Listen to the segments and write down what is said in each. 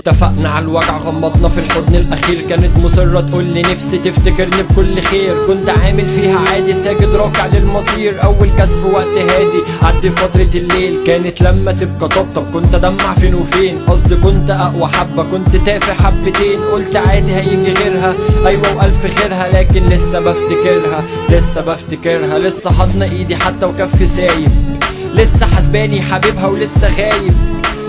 اتفقنا على الوجع، غمضنا في الحضن الاخير. كانت مصرة تقول لي نفسي تفتكرني بكل خير. كنت عامل فيها عادي ساجد راكع للمصير. اول كاس في وقت هادي عدي فترة الليل. كانت لما تبقى طبطب كنت ادمع فين وفين. قصدي كنت اقوى حبة كنت تافه حبتين. قلت عادي هيجي غيرها، ايوه والف خيرها. لكن لسه بفتكرها لسه حاضنة ايدي حتى وكفي سايب. لسه حسباني حبيبها ولسه غايب.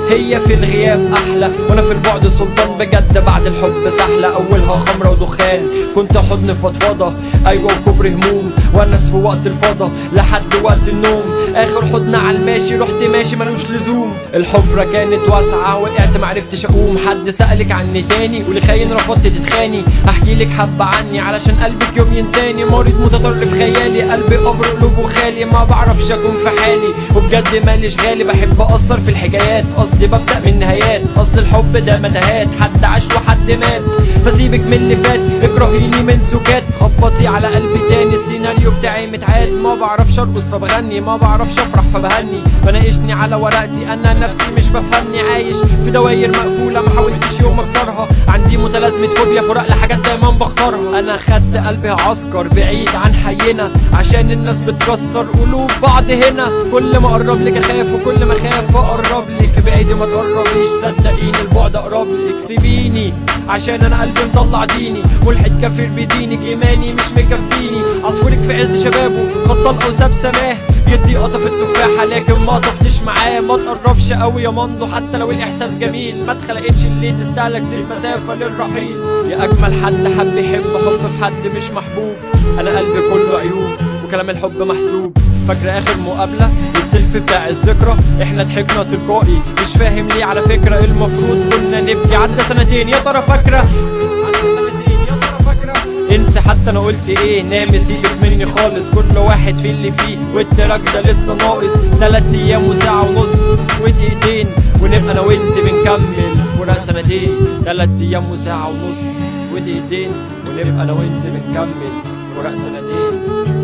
هي في الغياب احلى وانا في البعد سلطان بجد. بعد الحب سحلة اولها خمرة ودخان. كنت حضن فضفضة ايوه وكبر هموم. ونس في وقت الفضا لحد وقت النوم. اخر حضن على الماشي رحت ماشي ملوش لزوم. الحفرة كانت واسعة وقعت معرفتش اقوم. حد سألك عني تاني ولخاين رفضت تتخاني. احكي لك حبة عني علشان قلبك يوم ينساني. مريض متطرف خيالي قلبي قبر قلوبه خالي. ما بعرفش اكون في حالي وبجد ماليش غالي. بحب اقصر في الحكايات قصدي ببدأ من نهايات. اصل الحب ده متاهات حد عاش وحد مات. فسيبك من اللي فات اكرهيني من سكات. خبطي على قلبي تاني السيناريو بتاعي متعاد. ما بعرفش ارقص فبغني ما بعرفش افرح فبهني. بناقشني على ورقتي انا نفسي مش بفهمني. عايش في دواير مقفولة ما حاولتش يوم اكسرها. عندي متلازمة فوبيا فراق لحاجات دايما بخسرها. انا خدت قلبي عسكر بعيد عن حينا عشان الناس بتكسر قلوب بعض هنا. كل ما اقرب لك اخاف وكل ما اخاف اقرب لك. بعيدي ما تقربيش صدقيني البعد اقرب لك. سيبيني عشان انا قلبي مطلع ديني. ملحد كافر بدينك ايماني مش مكفيني. عصفورك في عز شبابه خد طلقه وساب سماه. يدي قطف التفاحة لكن ما طفتش معاه. ما تقربش قوي يا مندو حتى لو الاحساس جميل. ما اتخلقتش اللي تستهلك سيب مسافة للرحيل. يا اجمل حد حب يحب حب في حد مش محبوب. انا قلبي كله عيوب وكلام الحب محسوب. فاكرة اخر مقابلة السيلفي بتاع الذكرى احنا ضحكنا تلقائي. مش فاهم ليه على فكرة المفروض كنا نبكي. عدى سنتين يا ترى فاكرة انسى حتى انا قلت ايه. نامي سيبك مني خالص كل واحد في اللي فيه. والتراك ده لسه ناقص 3 ايام وساعة ونص ودقيقتين ونبقى انا وانت بنكمل فراق سنتين. 3 ايام وساعة ونص ودقيقتين ونبقى انا وانت بنكمل فراق سنتين.